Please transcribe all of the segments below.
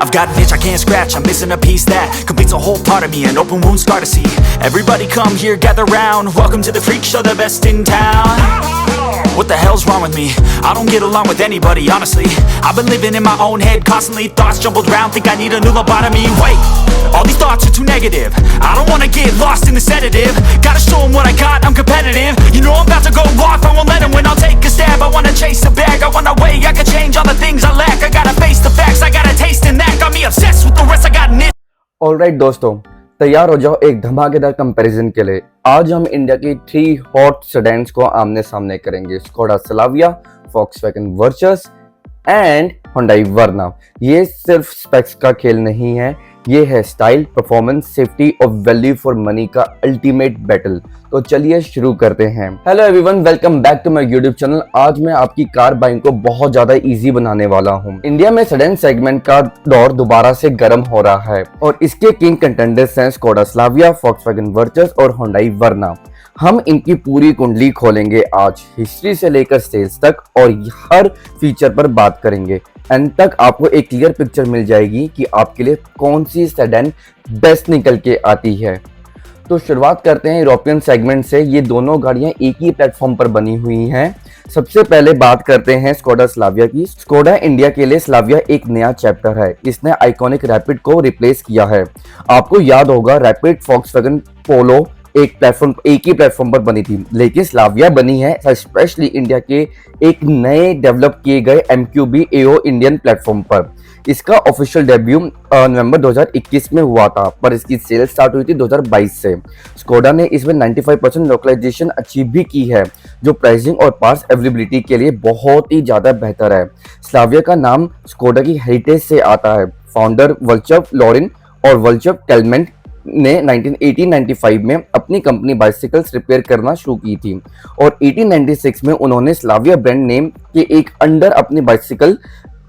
I've got an itch I can't scratch, I'm missing a piece that completes a whole part of me, an open wound scar to see. Everybody come here, gather round, welcome to the freak show, the best in town. What the hell's wrong with me? I don't get along with anybody, honestly. I've been living in my own head constantly, thoughts jumbled round, think I need a new lobotomy. Wait, all these thoughts are too negative, I don't wanna get lost in the sedative. Gotta show them what I got, I'm competitive. You know I'm about to go off, I won't let them win, I'll take a stab. I wanna chase the bag, I wanna weigh, I can change all the things I lack. I gotta face the facts, I got a taste in that. Got me obsessed with the rest, I got an itch. Alright दोस्तों, तैयार हो जाओ एक धमाकेदार comparison के लिए। आज हम इंडिया की 3 हॉट सेडान्स को आमने सामने करेंगे, Skoda Slavia, Volkswagen Virtus and Hyundai Verna. ये सिर्फ स्पेक्स का खेल नहीं है, ये है स्टाइल, परफॉर्मेंस, सेफ्टी और वैल्यू फॉर मनी का अल्टीमेट बैटल। तो चलिए शुरू करते हैं। Hello everyone, welcome back to my YouTube channel. आज मैं आपकी कार बाइंग को बहुत ज्यादा इजी बनाने वाला हूं। इंडिया में सेडान सेगमेंट का दौर दोबारा से गर्म हो रहा है और इसके किंग कंटेंडर्स हैं स्कोडा स्लाविया, वॉक्सवैगन वर्चस और हुंडई वर्ना। हम इनकी पूरी कुंडली खोलेंगे आज, हिस्ट्री से लेकर सेल्स तक, और हर फीचर पर बात करेंगे। एंड तक आपको एक क्लियर पिक्चर मिल जाएगी कि आपके लिए कौन सी सेडान बेस्ट निकल के आती है। तो शुरुआत करते हैं यूरोपियन सेगमेंट से। ये दोनों गाड़ियां एक ही प्लेटफॉर्म पर बनी हुई हैं। सबसे पहले बात करते हैं स्कोडा स्लाविया की। स्कोडा इंडिया के लिए स्लाविया एक नया चैप्टर है। इसने आइकॉनिक रैपिड को रिप्लेस किया है। आपको याद होगा रैपिड, वॉक्सवैगन पोलो एक ही प्लेटफॉर्म पर बनी थी, लेकिन स्लाविया बनी है स्पेशली इंडिया के एक नए डेवलप किए गए MQB AO इंडियन प्लेटफॉर्म पर। इसका ऑफिशियल डेब्यू नवंबर 2021 में हुआ था, पर इसकी सेल स्टार्ट हुई थी 2022 से। स्कोडा ने इसमें 95% लोकलाइजेशन अचीव भी की है, जो प्राइसिंग और पार्ट्स अवेलेबिलिटी के लिए बहुत ही ज्यादा बेहतर है। स्लाविया का नाम स्कोडा की हेरिटेज से आता है। फाउंडर वल्चव लॉरिन और वल्चव टेलमेंट ने 1995 में अपनी कंपनी बाइसिकल्स रिपेयर करना शुरू की थी और 1896 में उन्होंने स्लाविया ब्रांड नेम के एक अंडर अपनी बाइसिकल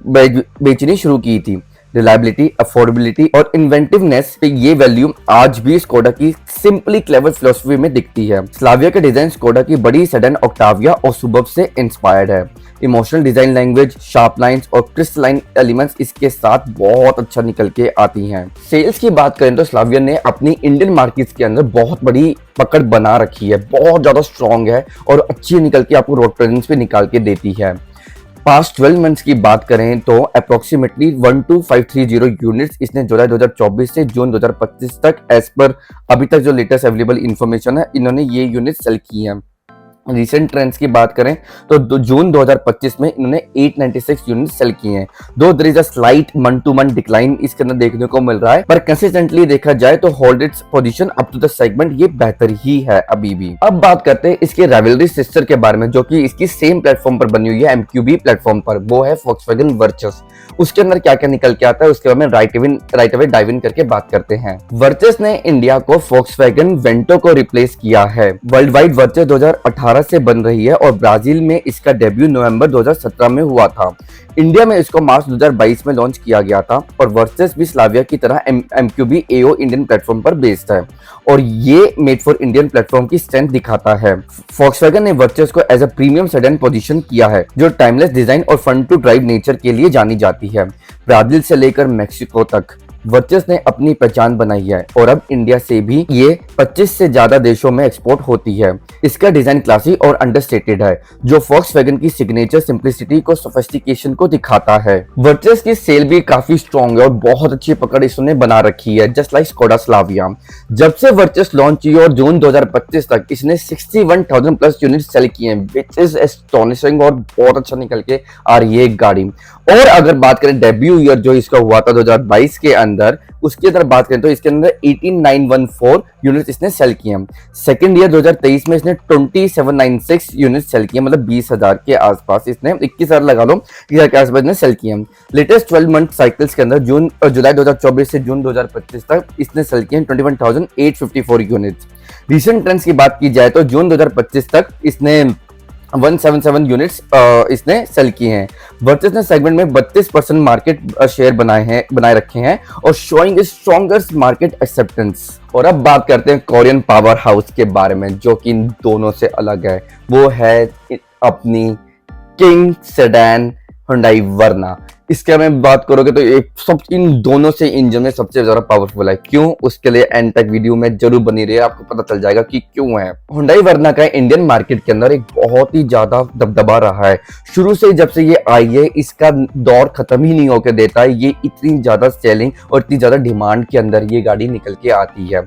बेचनी शुरू की थी। रिलायबिलिटी, अफोर्डेबिलिटी और इन्वेंटिवनेस पे ये वैल्यू आज भी स्कोडा की सिंपली क्लेवर फिलॉसफी में दिखती है। स्लाविया का डिजाइन स्कोडा की बड़ी सेडान ऑक्टाविया और सुबर्ब से इंस्पायर्ड है। Emotional design language, sharp lines और क्रिस्टलाइन एलिमेंट्स इसके साथ बहुत अच्छा निकल के आती हैं। सेल्स की बात करें तो स्लाविया ने अपनी इंडियन मार्केट्स के अंदर बहुत बड़ी पकड़ बना रखी है, बहुत ज्यादा स्ट्रॉन्ग है और अच्छी निकल के आपको रोड प्रेजेंस पे निकाल के देती है। पास्ट 12 मंथ्स की बात करें तो अप्रोक्सीमेटली 12530 यूनिट्स इसने जुलाई 2024 से जून 2025 तक एज पर अभी तक जो लेटेस्ट अवेलेबल इंफॉर्मेशन है, इन्होंने ये यूनिट सेल की हैं। रिसेंट ट्रेंड्स की बात करें तो जून 2025 में इन्होंने 896 यूनिट सेल किए हैं। Though there is a slight month to month decline इसके अंदर देखने को मिल रहा है, पर कंसिस्टेंटली देखा जाए तो hold its position up to the segment ये बेहतर ही है अभी भी। अब बात करते हैं इसके राइवलरी सिस्टर के बारे में, जो कि इसकी सेम प्लेटफॉर्म पर बनी हुई है MQB प्लेटफॉर्म पर, वो है वॉक्सवैगन वर्चस। उसके अंदर क्या क्या निकल के आता है उसके बारे में राइट अवे डाइव इन करके बात करते हैं। वर्चस ने इंडिया को वॉक्सवैगन वेंटो को रिप्लेस किया है। वर्ल्ड वाइड वर्चस 2018 से बन रही है और ब्राजील में इसका डेब्यू नवंबर 2017 में हुआ था। इंडिया में इसको मार्च 2022 में लॉन्च किया गया था और वर्चस भी स्लाविया की तरह MQB AO इंडियन प्लेटफॉर्म पर बेस्ड है और ये मेड फॉर इंडियन प्लेटफॉर्म की स्ट्रेंथ दिखाता है। वॉक्सवैगन ने वर्चस को as a premium sedan position किया है, जो टाइमलेस डिजाइन और फन टू ड्राइव नेचर के लिए जानी जाती है। ब्राजील से लेकर मैक्सिको तक वर्चस ने अपनी पहचान बनाई है और अब इंडिया से भी ये 25 से ज्यादा देशों में एक्सपोर्ट होती है। इसका डिजाइन क्लासी और अंडरस्टेटेड है, जो वॉक्सवैगन की सिग्नेचर सिंप्लिसिटी को सोफिस्टिकेशन को दिखाता है। वर्चस की सेल भी काफी स्ट्रॉन्ग है और बहुत अच्छी पकड़ इसने बना रखी है, जस्ट लाइक स्कोडा स्लाविया। जब से वर्चस लॉन्च हुई और जून 2025 तक इसने 61,000 प्लस यूनिट सेल किए हैं, विच इज एस्टोनिशिंग और बहुत अच्छा निकल के आ रही है एक गाड़ी। और अगर बात करें डेब्यू ईयर जो इसका हुआ था 2022 के अंदर, उसके अंदर बात करें तो इसके अंदर 18914 यूनिट इसने सेल किए हैं। सेकंड ईयर 2023 में इसने 2796 यूनिट सेल किए, मतलब 20,000 के आसपास इसने 21,000 लगा लो 20,000 के आसपास इसने सेल किए हैं। लेटेस्ट 12 मंथ साइकिल्स के अंदर जुलाई 2024 से जून 2025 तक इसने सेल किए 21,854 यूनिट्स। रिसेंट ट्रेंड्स की बात की जाए तो जून 2025 तक इसने 177 यूनिट्स इसने सेल किए हैं। वर्चस ने सेगमेंट में 32% मार्केट शेयर बनाए रखे हैं और शोइंग स्ट्रॉन्गेस्ट मार्केट एक्सेप्टेंस। और अब बात करते हैं कोरियन पावर हाउस के बारे में, जो कि इन दोनों से अलग है। वो है अपनी किंग सेडान हुंडई वर्ना। इसके में बात करोगे तो एक सब इन दोनों से इंजन में सबसे ज्यादा पावरफुल है। क्यों, उसके लिए एंड तक वीडियो में जरूर बनी रही है, आपको पता चल जाएगा कि क्यों है। हुंडई वर्ना का इंडियन मार्केट के अंदर एक बहुत ही ज्यादा दबदबा रहा है। शुरू से जब से ये आई है इसका दौर खत्म ही नहीं होकर देता है। ये इतनी ज्यादा सेलिंग और इतनी ज्यादा डिमांड के अंदर ये गाड़ी निकल के आती है।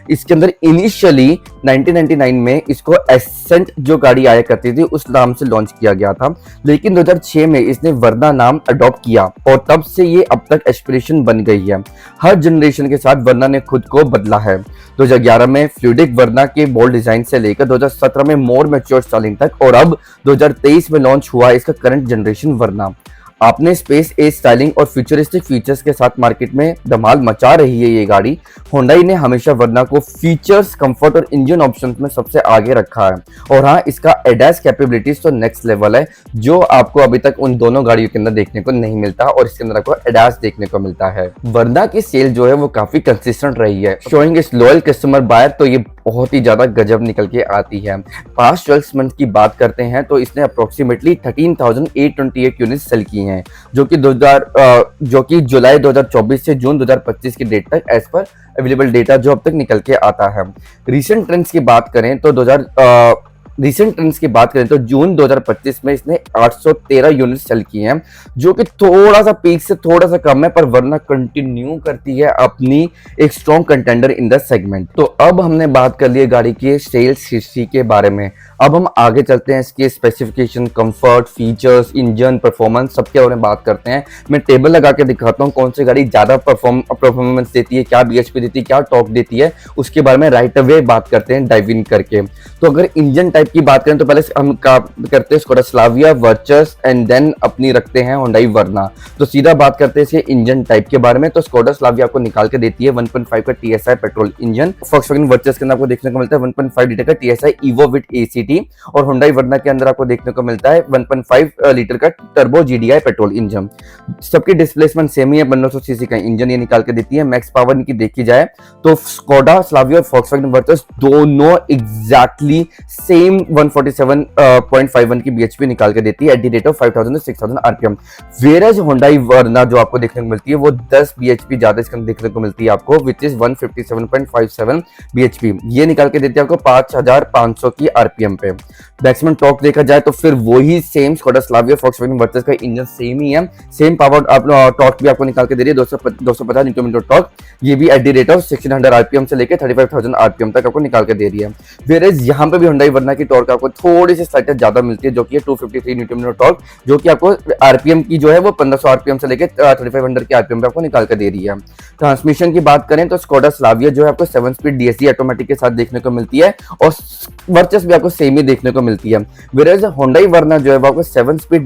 इसके अंदर इनिशियली 1999 में इसको एसेंट जो गाड़ी आया करती थी उस नाम से लॉन्च किया गया था, लेकिन 2006 में इसने वर्ना नाम अडॉप्ट किया और तब से ये अब तक एस्पिरेशन बन गई है। हर जनरेशन के साथ वर्ना ने खुद को बदला है। 2011 में फ्लूइडिक वर्ना के बोल्ड डिजाइन से लेकर 2017 में मोर मैच्योर स्टाइलिंग तक और अब 2023 में लॉन्च हुआ इसका करंट जनरेशन वर्ना। आपने स्पेस एज स्टाइलिंग और फ्यूचरिस्टिक फीचर्स के साथ मार्केट में धमाल मचा रही है ये गाड़ी। हुंडई ने हमेशा वर्ना को फीचर्स, कंफर्ट और इंजन ऑप्शंस में सबसे आगे रखा है। और हाँ, इसका एडास कैपेबिलिटीज तो नेक्स्ट लेवल है, जो आपको अभी तक उन दोनों गाड़ियों के अंदर देखने को नहीं मिलता और इसके अंदर आपको एडास देखने को मिलता है। वर्ना की सेल जो है वो काफी कंसिस्टेंट रही है, शोइंग इस लॉयल कस्टमर बायर, तो ये बहुत ही ज्यादा गजब निकल के आती है। पास्ट 12 मंथ की बात करते हैं तो इसने अप्रोक्सीमेटली 13,828 यूनिट सेल की हैं, जो कि जुलाई 2024 से जून 2025 की डेट तक एज पर अवेलेबल डेटा जो अब तक निकल के आता है। रिसेंट ट्रेंड्स की बात करें तो जून 2025 में इसने 813 यूनिट सेल किए हैं, जो कि थोड़ा सा पीक से थोड़ा सा कम है, पर वर्ना कंटिन्यू करती है अपनी एक strong contender in the segment. तो अब हमने बात कर ली है गाड़ी की सेल्स हिस्ट्री के बारे में। अब हम आगे चलते हैं इसके specification, comfort, features, engine, performance सबके बारे में बात करते हैं। मैं टेबल लगा के दिखाता हूँ कौन सी गाड़ी ज्यादा परफॉर्मेंस देती है, क्या बीएचपी देती है, क्या टॉर्क देती है, उसके बारे में राइट अवे बात करते हैं डाइव इन करके। तो अगर इंजन टाइप की बात करें तो पहले हम करते हैं स्कोडा स्लाविया, वर्चस एंड देन अपनी रखते हैं हुंडई वर्ना। तो सीधा बात करते हैं इसके इंजन टाइप के बारे में। तो स्कोडा स्लाविया आपको निकाल के देती है 1.5 का टीएसआई पेट्रोल इंजन। फॉक्सवैगन वर्चस के अंदर आपको देखने को मिलता है 1.5 लीटर का टीएसआई ईवो विद एसीटी, और हुंडई वर्ना के अंदर आपको देखने को मिलता है 1.5 लीटर का टर्बो जीडीआई पेट्रोल इंजन। सबकी डिस्प्लेसमेंट सेम ही है, 1500 सीसी का इंजन ये निकाल के देती है। मैक्स पावर इनकी देखी जाए तो स्कोडा स्लाविया और फॉक्सवैगन वर्चस दोनों एग्जैक्टली सेम 147.51 की बीएचपी निकाल के देती है एट द रेट ऑफ 5000 से 6000 आरपीएम। वेरज हुंडई वर्ना जो आपको देखने को मिलती है वो 10 बीएचपी ज्यादा इसके अंदर देखने को मिलती है आपको, विच इज 157.57 बीएचपी। ये निकाल के देती है आपको 5500 की आरपीएम पे। मैक्सिमम टॉर्क देखा जाए तो फिर वही सेम स्कोडा स्लाविया फॉक्सवैगन वर्चस का इंजन सेम ही है, सेम पावर टॉर्क भी आपको निकाल के दे रही है 250 न्यूटन मीटर टॉर्क। ये भी at the rate of 1600 RPM से लेकर 35,000 आरपीएम तक आपको निकाल के दे रही है। वेरज यहाँ पे भी हुंडई वर्ना की टॉर्क आपको थोड़ी सी स्लाइट ज्यादा मिलती है, जो कि है 253 न्यूटन मीटर टॉर्क, जो कि आपको आरपीएम की जो है वो 1500 आरपीएम से लेकर 3500 के आरपीएम पे आपको निकाल के दे रही है। ट्रांसमिशन की बात करें तो स्कोडा स्लाविया जो है आपको 7 स्पीड डीएसडी ऑटोमेटिक के साथ देखने को मिलती है और वर्चस भी आपको सेम ही देखने को मिलती है। वेरज हुंडई वर्ना जो है वो आपको 7 स्पीड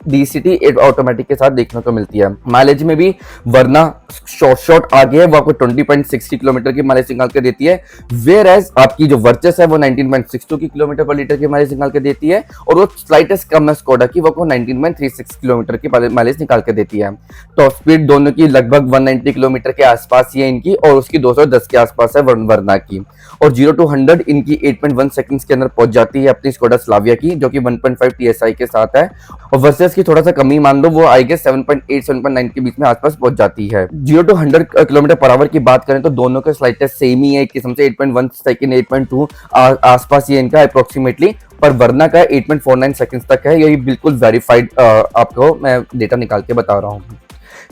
डीसीटी ऑटोमेटिक के साथ देखने को मिलती है। माइलेज में भी वर्ना शॉर्ट आगे है, वो आपको 20.60 किलोमीटर की माइलेज निकाल के देती है। वेरज आपकी जो वर्चस है वो 19.62 की किलोमीटर पर लीटर की माइलेज निकाल के देती है, और वो स्लाइटेस्ट कम है स्कोडा की, वो आपको 19.36 किलोमीटर की माइलेज निकाल के देती है। टॉप स्पीड दोनों की लगभग 190 किलोमीटर के आसपास ही है इनकी, और उसकी 210 के आसपास है वर्ना की। और 0 to 100 इनकी 8.1 सेकंड्स के अंदर पहुंच जाती है अपनी स्कोडा स्लाविया की, जो कि 1.5 टीएसआई के साथ है। और वर्सेस की थोड़ा सा कमी मान लो, वो आई गेस 7.8 7.9 के बीच में आसपास पहुंच जाती है। 0 to 100 किलोमीटर पर आवर की बात करें तो दोनों का स्लाइटेस्ट सेम ही है, एक किस्म से 8.1 सेकंड 8.2 आसपास ये इनका अप्रोक्सीमेटली, पर वर्ना का 8.49 सेकंड्स तक है। यही बिल्कुल वेरीफाइड आपको मैं डेटा निकाल के बता रहा हूँ।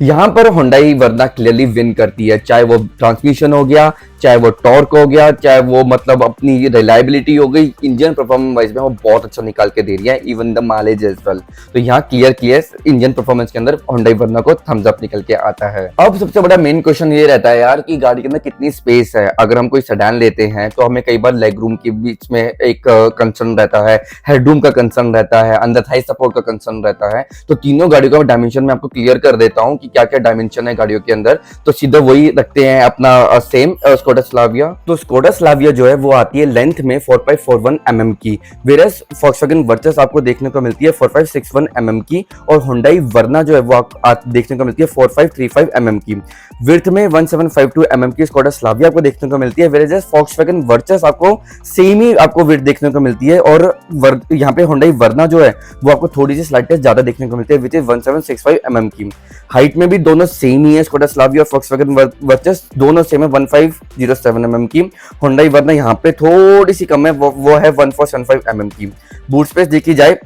यहाँ पर हुंडई वर्ना क्लियरली विन करती है, चाहे वो ट्रांसमिशन हो गया, चाहे वो टॉर्क हो गया, चाहे वो मतलब अपनी रिलायबिलिटी हो गई, इंजन परफॉर्मेंस वाइज में वो बहुत अच्छा निकाल के दे रही है, even the mileage as well. तो यहाँ क्लियर इंजन परफॉर्मेंस के अंदर हुंडई वर्ना को थम्स अप निकल के आता है। अब सबसे बड़ा मेन क्वेश्चन ये रहता है यार कि गाड़ी के अंदर कितनी स्पेस है। अगर हम कोई सेडान लेते हैं तो हमें कई बार लेग रूम के बीच में एक कंसर्न रहता है, हेडरूम का कंसर्न रहता है, अंदर थाई सपोर्ट का कंसर्न रहता है। तो तीनों गाड़ियों का डायमेंशन में आपको क्लियर कर देता हूँ कि क्या क्या डायमेंशन है गाड़ियों के अंदर। तो सीधा वही रखते हैं अपना सेम स्कोडा स्लाविया। तो स्कोडा स्लाविया जो है वो आती है लेंथ में 4.41 mm की, वेरस वॉक्सवैगन वर्चस आपको देखने को मिलती है 4.61 mm की, और हुंडई वर्ना जो है वो आपको देखने को मिलती है 4.35 mm की। विड्थ में 1752 mm की स्कोडा स्लाविया आपको देखने को मिलती है, वेरस वॉक्सवैगन वर्चस आपको सेम ही आपको विड्थ देखने को मिलती है, और यहाँ पे हुंडई वर्ना जो है वो आपको थोड़ी सी स्लाइटनेस ज्यादा देखने को मिलती है, विच इज 1765 mm की। हाइट में भी दोनों सेम ही है, स्कोडा स्लाविया और वॉक्सवैगन वर्चस दोनों सेम है 1507 mm की। हुंडई वर्ना यहाँ पे थोड़ी सी कम है, वो है 1475 mm की। बूट स्पेस देखी जाए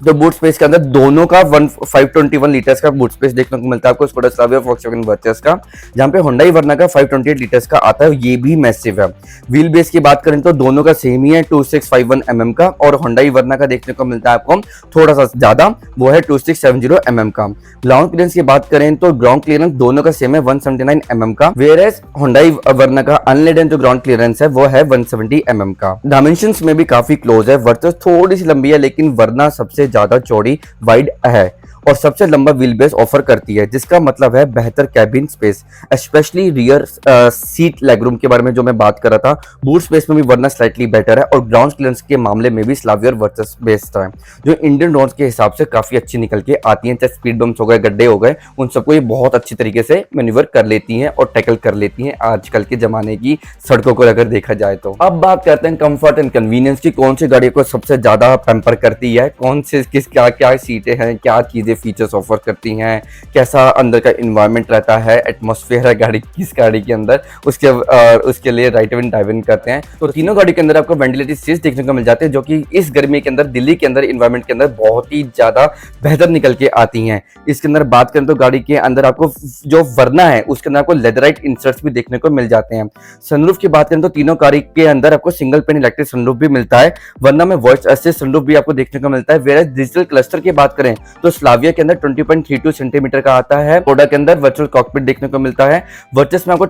तो बूट स्पेस के अंदर दोनों का 521 लीटर्स का बूट स्पेस देखने को मिलता है आपको स्कोडा स्लाविया वॉक्सवैगन वर्चस का, जहां पे हुंडई वर्ना का 528 लीटर्स का आता है, ये भी मैसिव है। व्हील बेस की बात करें तो दोनों का सेम ही है 2651 mm का, और हुंडई वर्ना का देखने को मिलता है आपको थोड़ा सा ज्यादा, वो है 2670 mm का। ग्राउंड क्लियरेंस की बात करें तो ग्राउंड क्लियरेंस दोनों का सेम है 179 mm का, वेयरएज हुंडई वर्ना का अनलेडन जो ग्राउंड क्लियरेंस है वो है 170 mm का। डायमेंशंस में भी काफी क्लोज है, वर्चस थोड़ी सी लंबी है, लेकिन वर्ना सबसे ज्यादा चौड़ी वाइड है और सबसे लंबा व्हील बेस ऑफर करती है, जिसका मतलब है बेहतर cabin space, specially rear seat legroom के बारे में जो मैं बात कर रहा था। बूट स्पेस में भी वर्ना स्लाइटली बेटर है, और ग्राउंड क्लियरेंस के मामले में भी स्लाविया वर्चस बेस्ट है, जो इंडियन रोड्स के हिसाब से काफी अच्छी निकल के आती हैं, चाहे स्पीड बम्स हो गए, गड्ढे हो गए, उन सबको ये बहुत अच्छी तरीके से मैन्यूवर कर लेती हैं और टैकल कर लेती हैं आजकल के जमाने की सड़कों को अगर देखा जाए तो। अब बात करते हैं कंफर्ट एंड कन्वीनियंस की, कौन सी गाड़ी को सबसे ज्यादा पैम्पर करती है, कौन से क्या क्या सीटें हैं, क्या चीजें फीचर्स ऑफर करती हैं, कैसा अंदर का एनवायरनमेंट रहता है, एटमॉस्फेयर है गाड़ी किस गाड़ी के अंदर, उसके लिए राइट एंड डाइव इन करते हैं। तो तीनों गाड़ी के अंदर आपको वेंटिलेटेड सीट्स देखने को मिल जाते हैं, जो कि इस गर्मी के अंदर दिल्ली के अंदर एनवायरनमेंट के अंदर बहुत ही ज्यादा बेहतर निकल के आती हैं। इसके अंदर बात करें तो गाड़ी के अंदर आपको जो वर्ना है उसके अंदर आपको लेदराइट इंसर्ट्स भी देखने को मिल जाते हैं। सनरूफ की बात करें तो तीनों गाड़ी के अंदर आपको सिंगल पेन इलेक्ट्रिक सनरूफ भी मिलता है, वर्ना में वॉइस असिस्ट सनरूफ भी आपको देखने को मिलता है। वेयर डिजिटल क्लस्टर की बात करें तो स्लाविया के अंदर 20.32 सेंटीमीटर का आता है, कोडा के अंदर वर्चुअल कॉकपिट देखने को मिलता है, वर्चस में आपको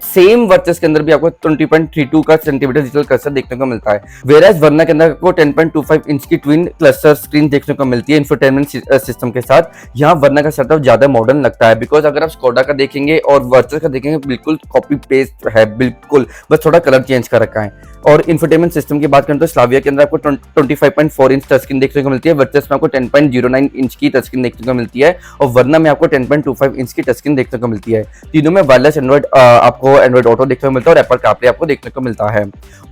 सेम वर्चस के अंदर भी आपको 20.32 का सेंटीमीटर डिजिटल क्लस्टर देखने को मिलता है। वेयरएज वर्ना के अंदर आपको 10.25 इंच की ट्विन क्लस्टर स्क्रीन देखने को मिलती है इंफोटेनमेंट सिस्टम के साथ। यहाँ वर्ना का सेटअप ज्यादा मॉडर्न लगता है, बिकॉज अगर आप स्कोडा का देखेंगे और वर्चस का देखेंगे बिल्कुल कॉपी पेस्ट है, बिल्कुल बस थोड़ा कलर चेंज कर रखा है। और इंफोटेनमेंट सिस्टम की बात करें तो स्लाविया के अंदर आपको 25.4 इंच टच स्क्रीन देखने को मिलती है, वर्चस में आपको 10.09 इंच की टच स्क्रीन देखने को मिलती है, और वर्ना में आपको 10.25 इंच की टच स्क्रीन देखने को मिलती है। तीनों में वायरलेस एंड्रॉइड आपको एंड्रॉइड ऑटो देखने को मिलता है और एप्पल कारप्ले आपको देखने को मिलता है।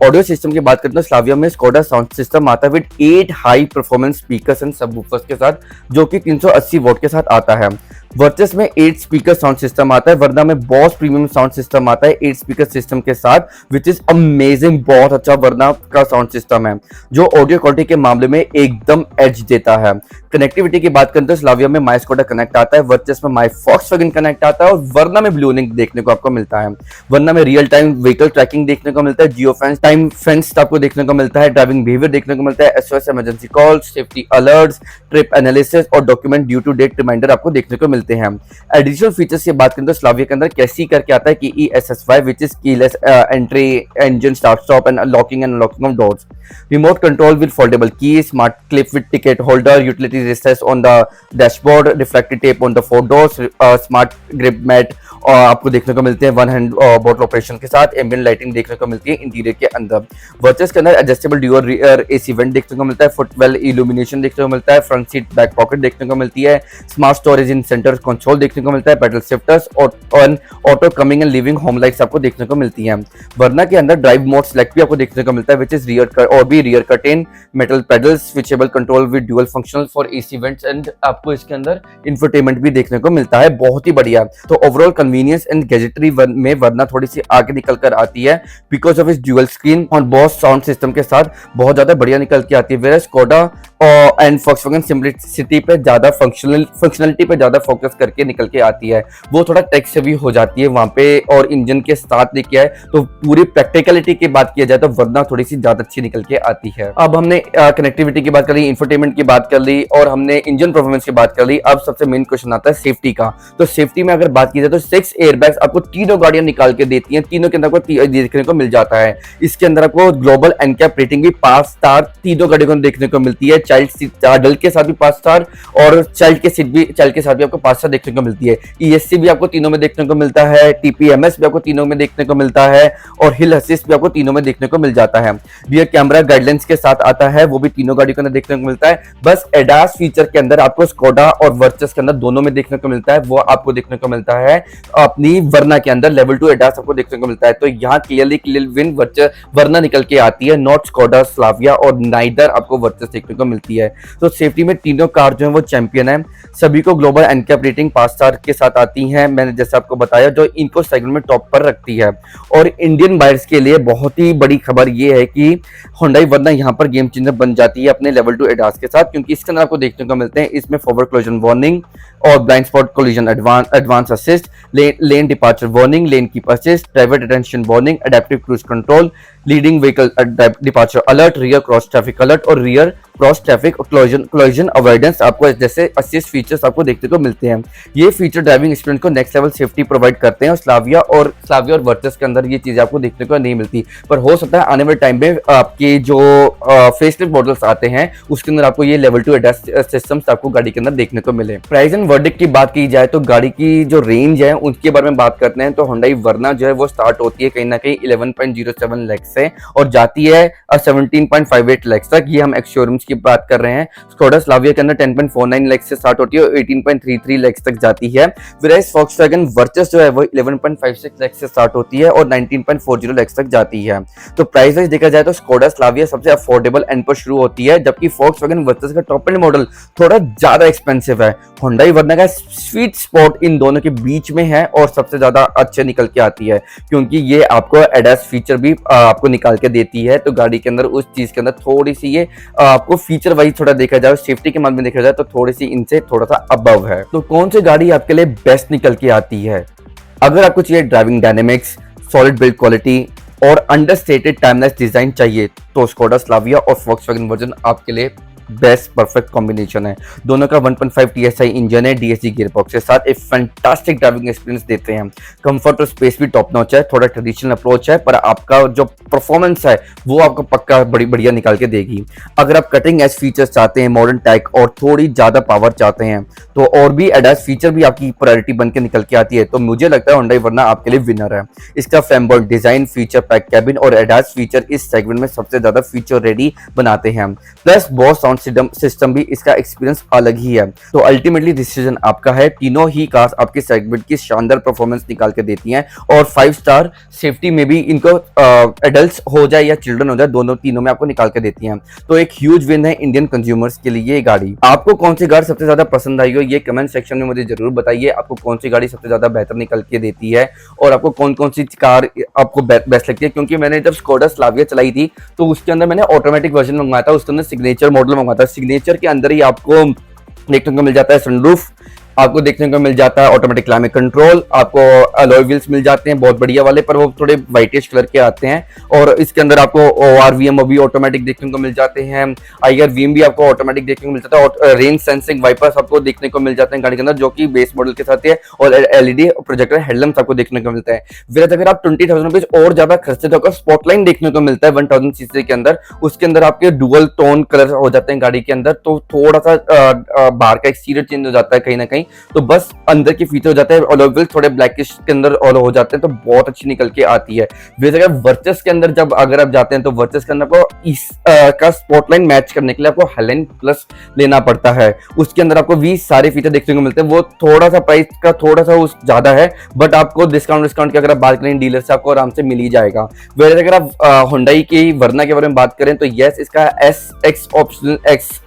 ऑडियो सिस्टम की बात करें तो स्लाविया में स्कोडा साउंड सिस्टम आता है with 8 high performance speakers and subwoofers के साथ, जो कि 380 वॉट के साथ आता है। वर्चस में 8 स्पीकर साउंड सिस्टम आता है, वर्ना में बॉस प्रीमियम साउंड सिस्टम आता है 8 स्पीकर सिस्टम के साथ, विच इज अमेजिंग, बहुत अच्छा वर्ना का साउंड सिस्टम है, जो ऑडियो क्वालिटी के मामले में एकदम एज देता है। कनेक्टिविटी की बात करें तो स्लाविया में माई स्कोडा कनेक्ट आता है, वर्चस में माई वॉक्सवैगन कनेक्ट आता है, और वर्ना में ब्लू लिंक देखने को आपको मिलता है। वर्ना में रियल टाइम व्हीकल ट्रैकिंग देखने को मिलता है, जियो फेंस टाइम फेंस आपको देखने को मिलता है, ड्राइविंग बिहेवियर देखने को मिलता है, SOS emergency calls, safety alerts, trip analysis और document due to date reminder आपको देखने को मिलते हैं। एडिशनल फीचर्स की बात करें तो स्लाविया के अंदर कैसी करके आता है कि ESSY which is keyless entry, engine start stop and locking and unlocking of doors, remote control with foldable keys, smart clip with ticket holder, utility recess on the dashboard, reflective tape on the 4 doors, smart grip mat और आपको देखने को मिलते हैं 1 hand bottle operation के साथ। Ambient lighting देखने को मिलती है इंटीरियर के अंदर। वर्चस के अंदर adjustable dual rear AC went देखने को मिलता है, फुटवेल इल्यूमिनेशन देखने को मिलता है, फ्रंट सीट बैक पॉकेट देखने को मिलती है, स्मार्ट स्टोरेज इन सेंटर कंसोल देखने को मिलता है, पेडल शिफ्टर्स और auto coming and living home lights आपको देखने को मिलती हैं। वर्ना के अंदर ड्राइव मोड सेलेक्ट भी आपको देखने को मिलता है, which is rear curtain, metal pedals, switchable control with dual functional for AC vents, and आपको इसके अंदर इंफोटेनमेंट भी देखने को मिलता है, बहुत ही बढ़िया। तो ओवरऑल कन्वीनियंस एंड गैजेटरी में वर्ना थोड़ी सी आगे निकल कर आती है, बिकॉज ऑफ इस ड्यूअल स्क्रीन और बॉस साउंड सिस्टम के साथ बहुत ज्यादा बढ़िया निकल के आती है। Where Skoda and Volkswagen simplicity पे ज्यादा फंक्शनलिटी पे ज्यादा फोकस करके निकल के आती है, वो थोड़ा टेक सेवी हो जाती है वहां पे, और इंजन के साथ लेके आए तो पूरी प्रैक्टिकलिटी की बात किया जाए तो वर्ना थोड़ी सी ज्यादा अच्छी निकल के आती है। अब हमने कनेक्टिविटी की बात कर ली, इंफोटेनमेंट की बात कर ली और हमने इंजन परफॉर्मेंस की बात कर ली। अब सबसे मेन क्वेश्चन आता है सेफ्टी का। तो सेफ्टी में अगर बात की जाए तो 6 6 एयरबैग्स आपको तीनों गाड़ियां निकाल के देती हैं, तीनों के अंदर आपको देखने को मिल जाता है। इसके अंदर आपको ग्लोबल एनकैप रेटिंग भी 5 स्टार तीनों गाड़ियों को देखने को मिलती है। चाइल्ड सीट अडल्ट के साथ भी 5 स्टार और चाइल्ड के साथ भी आपको 5 स्टार देखने को मिलती है। ESC भी आपको तीनों में देखने को मिलता है, TPMS भी आपको तीनों में देखने को मिलता है और हिल असिस्ट भी आपको तीनों में देखने को मिल जाता है। रियर कैमरा गाइडलाइंस के साथ आता है, वो भी तीनों गाड़ियों के अंदर देखने को मिलता है। बस एडास फीचर के अंदर आपको स्कोडा और वर्चस के अंदर दोनों में देखने को मिलता है, वो आपको देखने को मिलता है अपनी वर्ना के अंदर लेवल 2 एडास आपको देखने को मिलता है। तो यहाँ क्लियरली विन वर्ना निकल के आती है, नॉट स्कोडा स्लाविया और नाइदर आपको वर्चस देखने को मिलती है। तो सेफ्टी में तीनों कार जो है वो चैंपियन है, सभी को ग्लोबल एनकैप रेटिंग 5 स्टार के साथ आती है, मैंने जैसे आपको बताया, जो इनको सेगमेंट में टॉप पर रखती है। और इंडियन बायर्स के लिए बहुत ही बड़ी खबर ये है कि Hyundai वर्ना यहाँ पर गेम चेंजर बन जाती है अपने लेवल 2 एडास के साथ, क्योंकि इसके अंदर आपको देखने को मिलते हैं इसमें फॉरवर्ड कोलिजन वार्निंग और blind spot collision advance assist, lane departure warning, lane keep assist, driver attention warning, adaptive cruise control, leading vehicle departure alert, rear cross traffic alert और rear cross traffic collision avoidance आपको जैसे assist features आपको देखने को मिलते हैं। ये feature driving experience को नेक्स्ट लेवल सेफ्टी प्रोवाइड करते हैं और स्लाविया और वर्चस के अंदर ये चीजें आपको देखने को नहीं मिलती, पर हो सकता है आने वाले टाइम में आपके जो फेसलिफ्ट मॉडल्स आते हैं उसके अंदर आपको ये लेवल 2 एडास सिस्टम्स आपको गाड़ी के अंदर देखने को मिले। प्राइस एंड वर्डिक्ट की बात की जाए तो गाड़ी की जो रेंज है उसके बारे में बात करते हैं तो Hyundai वर्ना जो है वो स्टार्ट होती है कहीं ना कहीं 11.07 लाख से और जाती है 17.58 लाख तक, ये हम एक्स शोरूम्स की बात कर रहे हैं। स्कोडा स्लाविया के अंदर 10.49 लाख से स्टार्ट होती है और 18.33 लाख तक जाती है। whereas Volkswagen वर्चस जो है वो 11.56 लाख से स्टार्ट होती है और 19.40 लाख तक जाती है। तो प्राइस वाइज देखा जाए तो स्कोडा स्लाविया सबसे अफोर्डेबल एंड पर शुरू होती है, जबकि Volkswagen वर्चस का टॉप एंड मॉडल थोड़ा ज्यादा एक्सपेंसिव है। Hyundai वर्ना का स्वीट स्पॉट इन दोनों के बीच में है और सबसे ज्यादा अच्छे निकल के आती है, क्योंकि ये आपको एडास फीचर भी आपको निकाल के देती है। तो गाड़ी के अंदर उस चीज के अंदर थोड़ी सी ये आपको फीचर वाइज थोड़ा देखा जाए, सेफ्टी के मामले में देखा जाए तो थोड़ी सी इनसे थोड़ा सा अबव है। तो कौन सी गाड़ी आपके लिए बेस्ट निकल के आती है? अगर आपको चाहिए driving dynamics, solid build quality और अंडरस्टेटेड टाइमलेस डिजाइन चाहिए तो स्कोडा स्लाविया और Volkswagen वर्जन आपके लिए बेस्ट परफेक्ट कॉम्बिनेशन है। दोनों का 1.5 TSI इंजन है DSG गियरबॉक्स के साथ, एक फैंटास्टिक ड्राइविंग एक्सपीरियंस देते हैं। कंफर्ट और स्पेस भी टॉप नॉच है, थोड़ा ट्रेडिशनल अप्रोच है, पर आपका जो परफॉर्मेंस है वो आपको पक्का बड़ी बढ़िया निकाल के देगी। अगर आप कटिंग एज फीचर्स चाहते हैं, मॉडर्न टेक और थोड़ी ज्यादा पावर चाहते हैं तो और भी एडास फीचर भी आपकी प्रायोरिटी बन के निकल के आती है, तो मुझे लगता है Hyundai वर्ना आपके लिए विनर है। इसका framework design, feature pack cabin और एडास फीचर इस सेगमेंट में सबसे ज्यादा फीचर रेडी बनाते हैं। प्लस बहुत साउंड सिस्टम भी इसका एक्सपीरियंस अलग ही है। तो अल्टीमेटली डिसीजन आपका है। तीनों ही कार्स आपके सेगमेंट की शानदार परफॉर्मेंस निकाल के देती हैं और 5 स्टार सेफ्टी में भी इनको एडल्ट्स हो जाए या चिल्ड्रन हो जाए, दोनों तीनों में आपको निकाल के देती हैं। तो एक ह्यूज विन है इंडियन कंज्यूमर्स के लिए ये गाड़ी। आपको कौन सी कार सबसे ज्यादा पसंद आई हो ये कमेंट सेक्शन में मुझे जरूर बताइए। आपको कौन सी गाड़ी सबसे ज्यादा बेहतर निकल के देती है और आपको कौन कौन सी कार आपको बेस्ट लगती है, क्योंकि मैंने जब स्कोडा स्लाविया चलाई थी तो उसके अंदर मैंने ऑटोमेटिक वर्जन मंगवाया था, उसके अंदर सिग्नेचर मॉडल मंगवाया था। सिग्नेचर के अंदर ही आपको देखने को मिल जाता है सनरूफ, आपको देखने को मिल जाता है ऑटोमेटिक क्लाइमेट कंट्रोल, आपको अलॉय व्हील्स मिल जाते हैं बहुत बढ़िया वाले, पर वो थोड़े व्हाइटिश कलर के आते हैं। और इसके अंदर आपको ORVM भी ऑटोमेटिक देखने को मिल जाते हैं, IRVM भी आपको ऑटोमेटिक देखने को मिल जाता है और रेन सेंसिंग वाइपर्स आपको देखने को मिल जाते हैं गाड़ी के अंदर, जो कि बेस मॉडल के साथ है, और LED प्रोजेक्टर हेडलैम्प्स आपको देखने को मिलता है। फिर अगर आप 20,000 रुपीज और ज्यादा खर्चे तो आपको स्पॉटलाइट देखने को मिलता है 1000 सीसी के अंदर, उसके अंदर आपके डुअल टोन कलर हो जाते हैं गाड़ी के अंदर, तो थोड़ा सा बाहर का एक्सटीरियर चेंज हो जाता है कहीं ना कहीं, तो बस अंदर की फीचर हो जाता है, अलॉय व्हील्स थोड़े ब्लैकिश के अंदर ऑल हो जाते हैं, तो बहुत अच्छी निकल के आती है। वैसे अगर वर्चस के अंदर जब अगर आप जाते हैं तो वर्चस के अंदर आपको इस का स्पॉटलाइट मैच करने के लिए आपको हाइलाइट प्लस लेना पड़ता है। उसके अंदर आपको 20 सारे फीचर देखने को मिलते हैं, वो थोड़ा सा प्राइस का थोड़ा सा उस ज्यादा है, बट आपको डिस्काउंट की अगर आप बात करें डीलर से आपको आराम से मिल ही जाएगा। वैसे अगर आप Hyundai की वर्ना के बारे में बात करें तो यस, इसका SX ऑप्शनल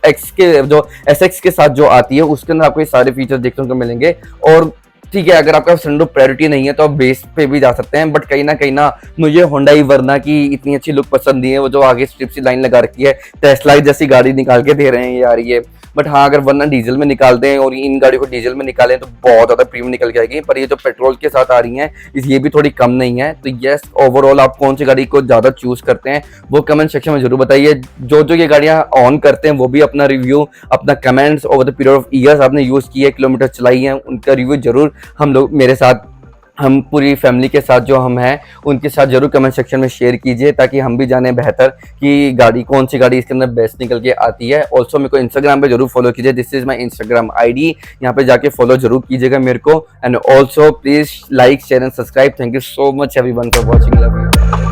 X के जो SX के साथ जो आती है उसके अंदर आपको ये सारे फीचर देखने को मिलेंगे। और ठीक है, अगर आपका सनरूफ प्रायोरिटी नहीं है तो आप बेस पे भी जा सकते हैं, बट कहीं ना मुझे Hyundai वर्ना की इतनी अच्छी लुक पसंद नहीं है, वो जो आगे स्ट्रिप सी लाइन लगा रखी है, टेस्ला जैसी गाड़ी निकाल के दे रहे हैं यार ये। बट हाँ, अगर वर्ना डीजल में निकाल दें और इन गाड़ी को डीजल में निकालें तो बहुत ज्यादा प्रीमियम निकल के आएगी, पर ये जो पेट्रोल के साथ आ रही हैं ये भी थोड़ी कम नहीं है। तो यस, ओवरऑल आप कौन सी गाड़ी को ज्यादा चूज करते हैं वो कमेंट सेक्शन में जरूर बताइए। जो ये गाड़ियां ऑन करते हैं वो भी अपना रिव्यू, अपना comments over the period of years आपने यूज किए, किलोमीटर चलाई है, उनका रिव्यू जरूर हम लोग मेरे साथ हम पूरी फैमिली के साथ जो हम हैं उनके साथ जरूर कमेंट सेक्शन में शेयर कीजिए, ताकि हम भी जाने बेहतर कि गाड़ी कौन सी गाड़ी इसके अंदर बेस्ट निकल के आती है। ऑल्सो मेरे को इंस्टाग्राम पे जरूर फॉलो कीजिए, this is my Instagram ID, यहाँ पे जाके फॉलो जरूर कीजिएगा मेरे को। And also please like share and subscribe. Thank you so much everyone for watching, love you.